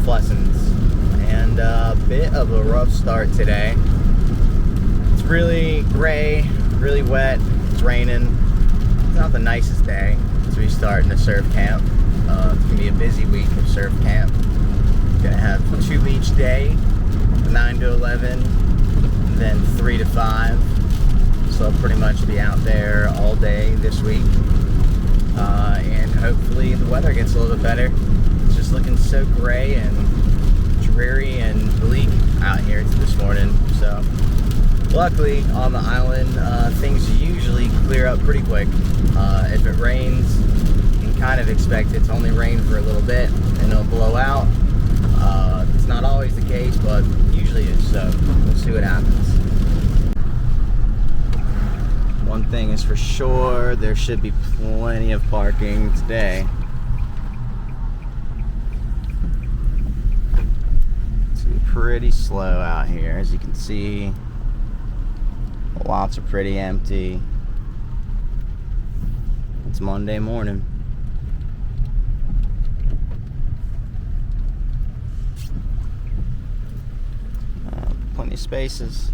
surf lessons, and a bit of a rough start today. It's really gray, really wet, it's raining. It's not the nicest day as we start in a surf camp. It's gonna be a busy week of surf camp. Gonna have 2 each day, 9 to 11, and then 3 to 5. So I'll pretty much be out there all day this week. And hopefully the weather gets a little bit better. It's just looking so gray and dreary and bleak out here this morning. So luckily on the island, things usually clear up pretty quick. If it rains, you can kind of expect it to only rain for a little bit and it'll blow out. It's not always the case, but usually is, so we'll see what happens. One thing is for sure, there should be plenty of parking today. It's pretty slow out here, as you can see. Lots are pretty empty. It's Monday morning. Plenty of spaces.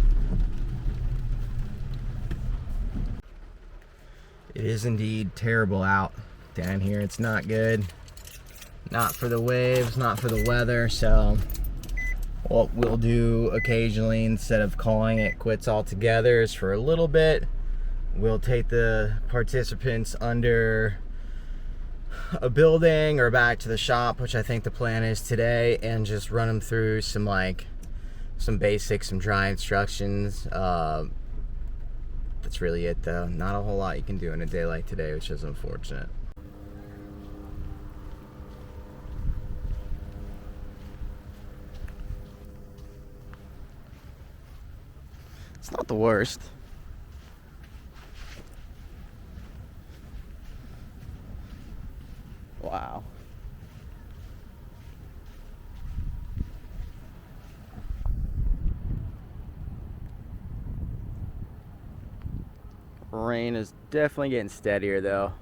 It is indeed terrible out down here. It's not good. Not for the waves, not for the weather. So what we'll do occasionally, instead of calling it quits altogether, is for a little bit, we'll take the participants under a building or back to the shop, which I think the plan is today, and just run them through some basics, some dry instructions. That's really it though. Not a whole lot you can do in a day like today, which is unfortunate. It's not the worst. Wow. Rain is definitely getting steadier though.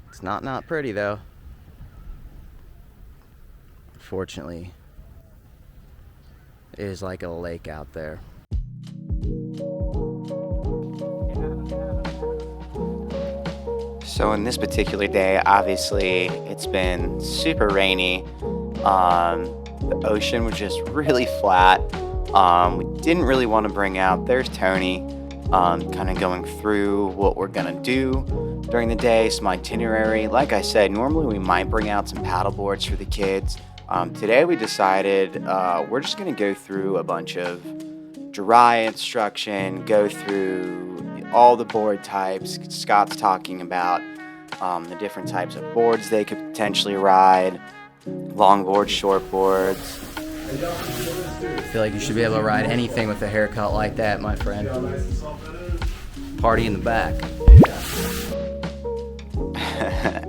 It's not pretty though. Fortunately, it is like a lake out there. So on this particular day, obviously it's been super rainy. The ocean was just really flat. We didn't really want to bring out, there's Tony, kind of going through what we're gonna do during the day, some itinerary. Like I said, normally we might bring out some paddle boards for the kids. Today we decided we're just gonna go through a bunch of dry instruction, go through all the board types. Scott's talking about the different types of boards they could potentially ride. Longboard, shortboards. I feel like you should be able to ride anything with a haircut like that, my friend. Party in the back.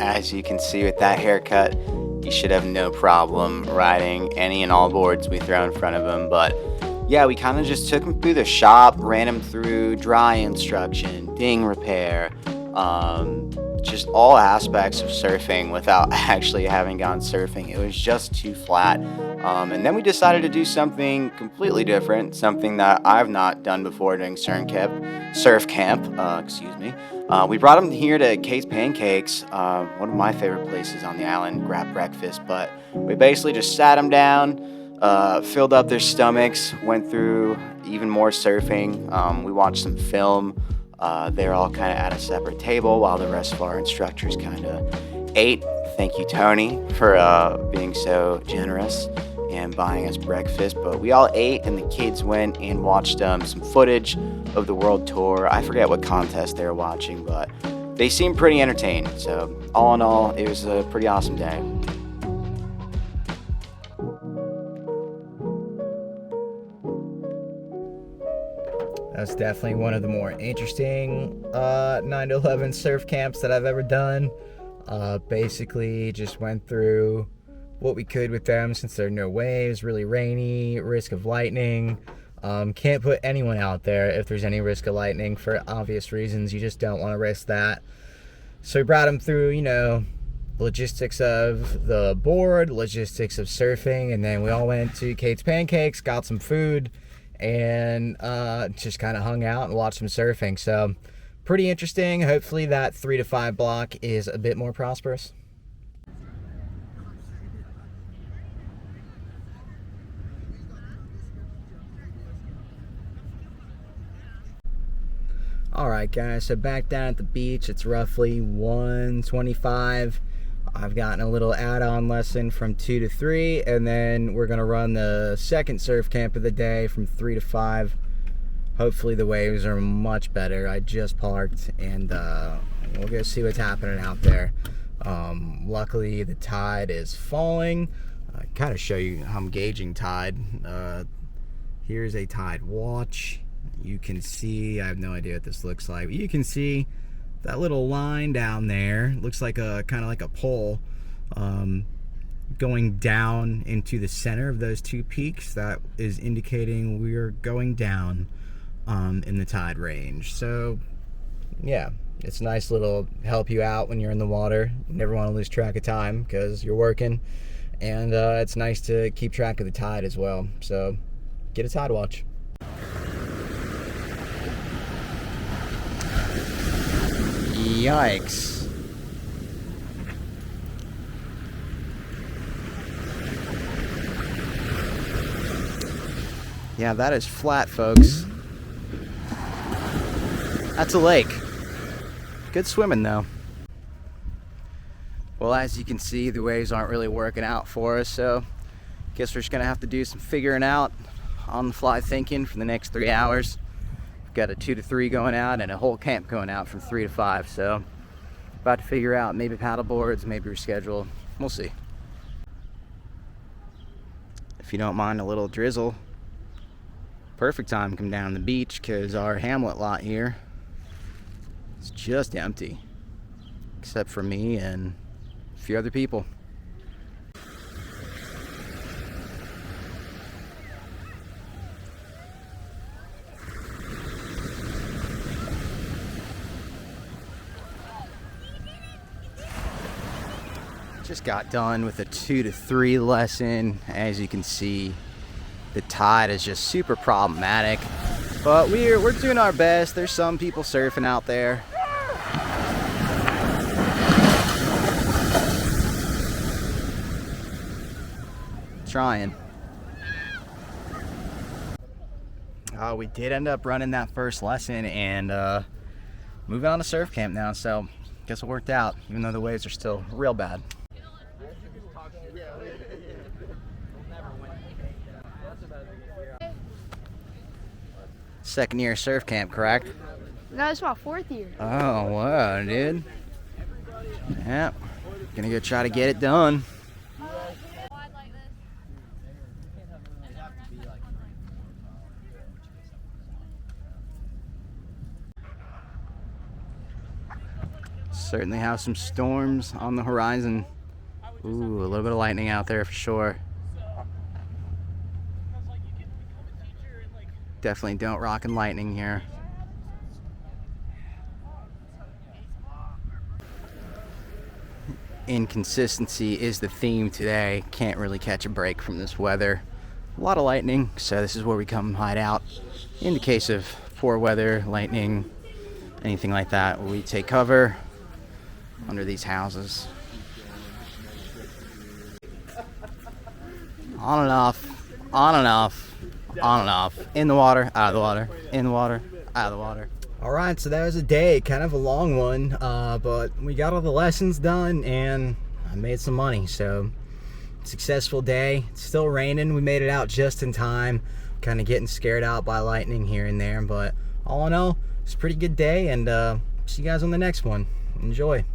As you can see with that haircut, you should have no problem riding any and all boards we throw in front of him. But yeah, we kind of just took him through the shop, ran him through dry instruction, ding repair, just all aspects of surfing without actually having gone surfing. It was just too flat. And then we decided to do something completely different, something that I've not done before during surf camp. We brought him here to Kate's Pancakes, one of my favorite places on the island, grab breakfast. But we basically just sat them down, filled up their stomachs, went through even more surfing. We watched some film. They're all kind of at a separate table while the rest of our instructors kind of ate. Thank you, Tony, for being so generous and buying us breakfast. But we all ate, and the kids went and watched some footage of the world tour. I forget what contest they were watching, but they seemed pretty entertained. So all in all, it was a pretty awesome day. That's definitely one of the more interesting 9 to 11 surf camps that I've ever done. Basically just went through what we could with them since there are no waves, really rainy, risk of lightning. Can't put anyone out there if there's any risk of lightning for obvious reasons. You just don't want to risk that. So we brought him through, you know, logistics of the board, logistics of surfing, and then we all went to Kate's Pancakes, got some food, and just kind of hung out and watched some surfing. So pretty interesting. Hopefully that 3 to 5 block is a bit more prosperous. Alright guys, so back down at the beach, it's roughly 1:25. I've gotten a little add-on lesson from 2 to 3, and then we're going to run the second surf camp of the day from 3 to 5. Hopefully the waves are much better. I just parked, and we'll go see what's happening out there. Luckily the tide is falling. I kind of show you how I'm gauging tide. Here's a tide watch. You can see, I have no idea what this looks like, but you can see that little line down there. Looks like a kind of like a pole going down into the center of those two peaks. That is indicating we're going down in the tide range. So yeah, it's a nice little help you out when you're in the water. You never want to lose track of time because you're working, and it's nice to keep track of the tide as well. So get a tide watch. Yikes. Yeah, that is flat, folks. That's a lake. Good swimming, though. Well, as you can see, the waves aren't really working out for us, so guess we're just gonna have to do some figuring out, on the fly thinking for the next 3 hours. Got a 2 to 3 going out and a whole camp going out from 3 to 5. So about to figure out maybe paddle boards, maybe reschedule. We'll see. If you don't mind a little drizzle, perfect time to come down the beach because our hamlet lot here is just empty, except for me and a few other people. Just got done with a 2 to 3 lesson. As you can see, the tide is just super problematic, but we're doing our best. There's some people surfing out there. Trying. We did end up running that first lesson and moving on to surf camp now, so guess it worked out, even though the waves are still real bad. Second year surf camp, correct? No, it's my 4th year. Oh, wow, dude. Yeah, gonna go try to get it done. Certainly have some storms on the horizon. Ooh, a little bit of lightning out there for sure. Definitely don't rock and lightning here. Inconsistency is the theme today. Can't really catch a break from this weather. A lot of lightning, so this is where we come hide out. In the case of poor weather, lightning, anything like that, we take cover under these houses. On and off, on and off. On and off. In the water, out of the water, in the water, out of the water. Alright, so that was a day, kind of a long one, but we got all the lessons done and I made some money, so successful day. It's still raining. We made it out just in time, kind of getting scared out by lightning here and there, but all in all, it's a pretty good day, and see you guys on the next one. Enjoy.